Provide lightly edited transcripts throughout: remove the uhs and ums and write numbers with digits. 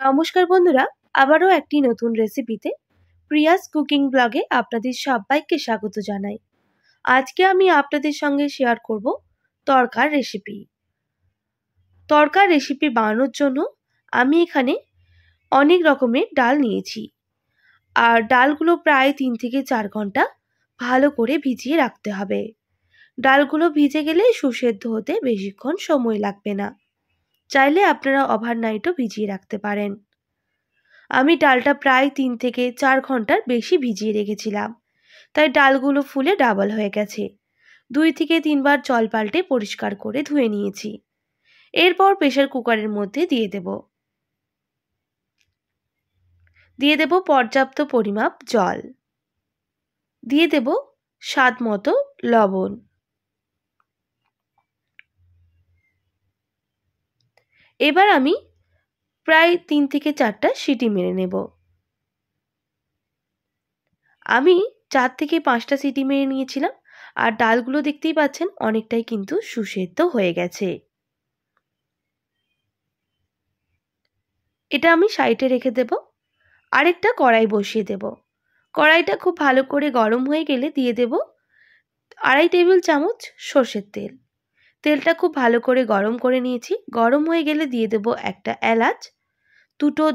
নমস্কার বন্ধুরা, আবারও একটি নতুন রেসিপিতে প্রিয়াস কুকিং ব্লগে আপনাদের সবাইকে স্বাগত জানাই। আজকে আমি আপনাদের সঙ্গে শেয়ার করব তড়কার রেসিপি। তড়কার রেসিপি বানানোর জন্য আমি এখানে অনেক রকমের ডাল নিয়েছি, আর ডালগুলো প্রায় 3 থেকে 4 ঘন্টা ভালো করে ভিজিয়ে রাখতে হবে। ডালগুলো ভিজে গেলে সুসেদ্ধ হতে বেশিক্ষণ সময় লাগবে না। চাইলে আপনারা ওভারনাইটও ভিজিয়ে রাখতে পারেন। আমি ডালটা প্রায় 3 থেকে 4 ঘন্টার বেশি ভিজিয়ে রেখেছিলাম, তাই ডালগুলো ফুলে ডাবল হয়ে গেছে। 2 থেকে 3 বার জল পাল্টে পরিষ্কার করে ধুয়ে নিয়েছি। এরপর প্রেসার কুকারের মধ্যে দিয়ে দেব পর্যাপ্ত পরিমাপ জল, দিয়ে দেব স্বাদ মতো লবণ। এবার আমি প্রায় 3 থেকে 4টা সিটি মেরে নেব। আমি 4 থেকে 5টা সিটি মেরে নিয়েছিলাম, আর ডালগুলো দেখতেই পাচ্ছেন অনেকটাই কিন্তু সুসেদ্ধ হয়ে গেছে। এটা আমি সাইডে রেখে দেব। আরেকটা কড়াই বসিয়ে দেব। কড়াইটা খুব ভালো করে গরম হয়ে গেলে দিয়ে দেব 2.5 টেবিল চামচ সর্ষের তেল। তেলটা খুব ভালো করে গরম করে নিয়েছি। গরম হয়ে গেলে দিয়ে দেব একটা এলাচ, 2টো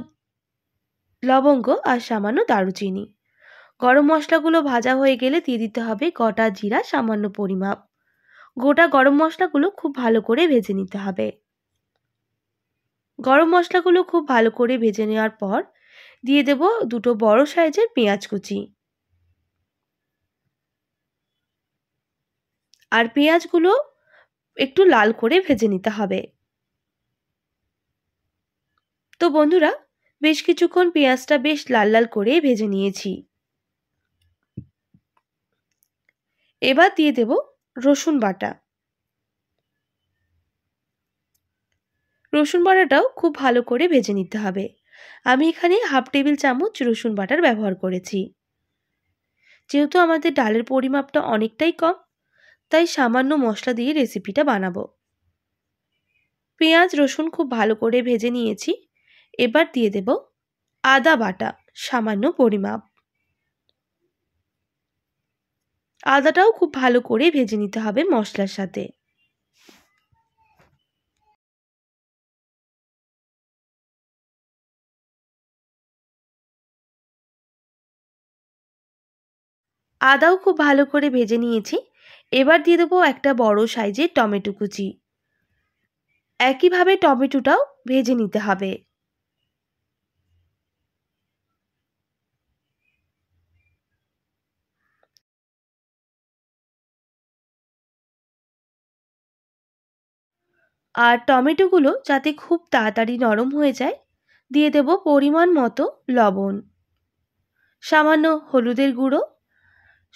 লবঙ্গ আর সামান্য দারুচিনি। গরম মশলাগুলো ভাজা হয়ে গেলে দিয়ে দিতে হবে গোটা জিরা সামান্য পরিমাপ। গোটা গরম মশলাগুলো খুব ভালো করে ভেজে নিতে হবে। গরম মশলাগুলো খুব ভালো করে ভেজে নেওয়ার পর দিয়ে দেব 2টো বড় সাইজের পেঁয়াজ কুচি। আর পেঁয়াজগুলো একটু লাল করে ভেজে নিতে হবে। তো বন্ধুরা, বেশ কিছুক্ষণ পেঁয়াজটা বেশ লাল লাল করে ভেজে নিয়েছি। এবার দিয়ে দেব রসুন বাটা। রসুন বাটাটাও খুব ভালো করে ভেজে নিতে হবে। আমি এখানে 1/2 টেবিল চামচ রসুন বাটার ব্যবহার করেছি। যেহেতু আমাদের ডালের পরিমাপটা অনেকটাই কম, তাই সামান্য মশলা দিয়ে রেসিপিটা বানাবো। পেঁয়াজ রসুন খুব ভালো করে ভেজে নিয়েছি। এবার দিয়ে দেব আদা বাটা সামান্য পরিমাপ। আদাটাও খুব ভালো করে ভেজে নিতে হবে মশলার সাথে। আদাও খুব ভালো করে ভেজে নিয়েছি। এবার দিয়ে দেবো একটা বড় সাইজের টমেটো কুচি। একইভাবে টমেটোটাও ভেজে নিতে হবে। আর টমেটোগুলো যাতে খুব তাড়াতাড়ি নরম হয়ে যায়, দিয়ে দেব পরিমাণ মতো লবণ, সামান্য হলুদের গুঁড়ো,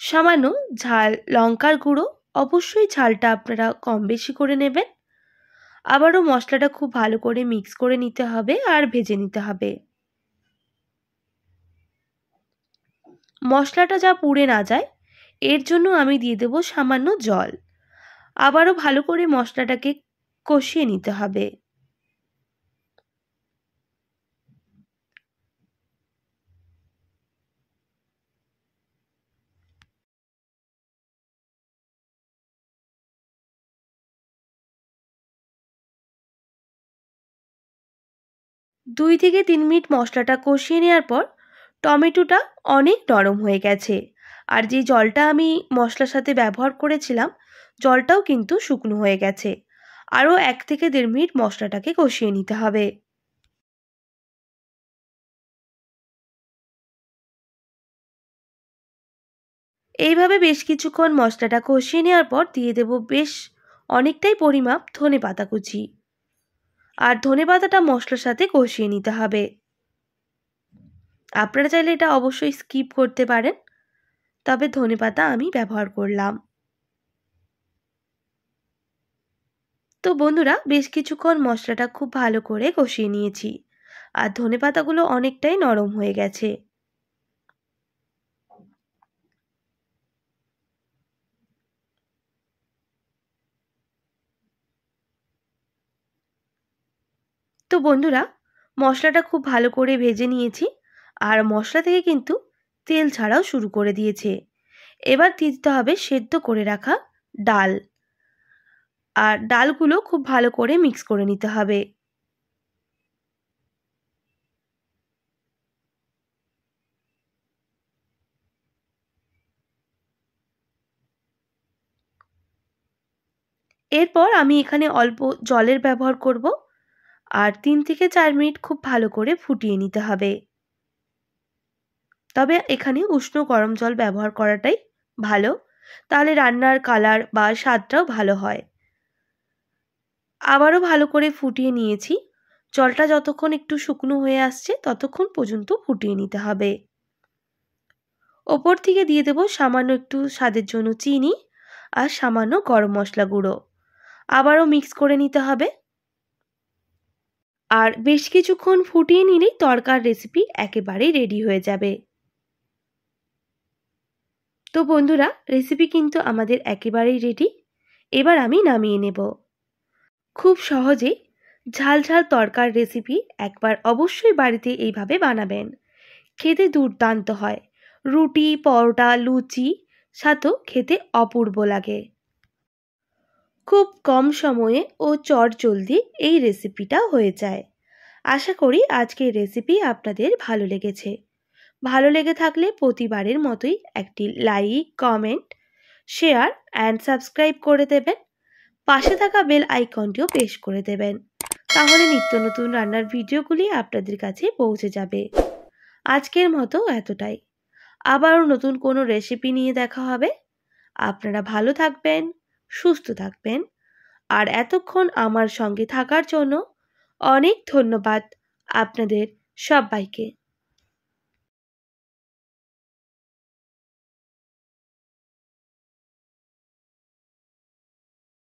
সামান্য ঝাল লঙ্কার গুঁড়ো। অবশ্যই ঝালটা আপনারা কম বেশি করে নেবেন। আবারও মশলাটা খুব ভালো করে মিক্স করে নিতে হবে আর ভেজে নিতে হবে। মশলাটা যা পুড়ে না যায় এর জন্য আমি দিয়ে দেব সামান্য জল। আবারও ভালো করে মশলাটাকে কষিয়ে নিতে হবে। দুই থেকে 3 মিনিট মশলাটা কষিয়ে নেওয়ার পর টমেটোটা অনেক নরম হয়ে গেছে, আর যে জলটা আমি মশলার সাথে ব্যবহার করেছিলাম জলটাও কিন্তু শুকনো হয়ে গেছে। আরও 1 থেকে 1.5 মিনিট মশলাটাকে কষিয়ে নিতে হবে। এইভাবে বেশ কিছুক্ষণ মশলাটা কষিয়ে নেওয়ার পর দিয়ে দেব বেশ অনেকটাই পরিমাপ ধনেপাতা কুচি। আর ধনেপাতাটা মশলার সাথে কষিয়ে নিতে হবে। আপনারা চাইলে এটা অবশ্যই স্কিপ করতে পারেন, তবে ধনেপাতা আমি ব্যবহার করলাম। তো বন্ধুরা, বেশ কিছুক্ষণ মশলাটা খুব ভালো করে কষিয়ে নিয়েছি, আর ধনেপাতাগুলো অনেকটাই নরম হয়ে গেছে। তো বন্ধুরা, মশলাটা খুব ভালো করে ভেজে নিয়েছি আর মশলা থেকে কিন্তু তেল ছাড়াও শুরু করে দিয়েছে। এবার দিয়ে দিতে হবে সেদ্ধ করে রাখা ডাল, আর ডালগুলো খুব ভালো করে মিক্স করে নিতে হবে। এরপর আমি এখানে অল্প জলের ব্যবহার করব আর 3 থেকে 4 মিনিট খুব ভালো করে ফুটিয়ে নিতে হবে। তবে এখানে উষ্ণ গরম জল ব্যবহার করাটাই ভালো, তাহলে রান্নার কালার বা স্বাদটাও ভালো হয়। আবারও ভালো করে ফুটিয়ে নিয়েছি। জলটা যতক্ষণ একটু শুকনো হয়ে আসছে ততক্ষণ পর্যন্ত ফুটিয়ে নিতে হবে। ওপর থেকে দিয়ে দেব সামান্য একটু স্বাদের জন্য চিনি আর সামান্য গরম মশলা গুঁড়ো। আবারও মিক্স করে নিতে হবে। আর বেশ কিছুক্ষণ ফুটিয়ে নিলেই তড়কার রেসিপি একেবারেই রেডি হয়ে যাবে। তো বন্ধুরা, রেসিপি কিন্তু আমাদের একেবারেই রেডি। এবার আমি নামিয়ে নেব। খুব সহজেই ঝাল ঝাল তড়কার রেসিপি একবার অবশ্যই বাড়িতে এইভাবে বানাবেন। খেতে দুর্দান্ত হয়। রুটি, পরোটা, লুচি সাথেও খেতে অপূর্ব লাগে। খুব কম সময়ে ও চটজলদি এই রেসিপিটা হয়ে যায়। আশা করি আজকের রেসিপি আপনাদের ভালো লেগেছে। ভালো লেগে থাকলে প্রতিবারের মতোই একটি like, comment, share and subscribe করে দেবেন। পাশে থাকা বেল আইকনটিও প্রেস করে দেবেন, তাহলে নিত্য নতুন রান্নার ভিডিওগুলি আপনাদের কাছে পৌঁছে যাবে। আজকের মতো এতটাই। আবারও নতুন কোনো রেসিপি নিয়ে দেখা হবে। আপনারা ভালো থাকবেন, সুস্থ থাকবেন, আর এতক্ষণ আমার সঙ্গে থাকার জন্য অনেক ধন্যবাদ আপনাদের সবাইকে।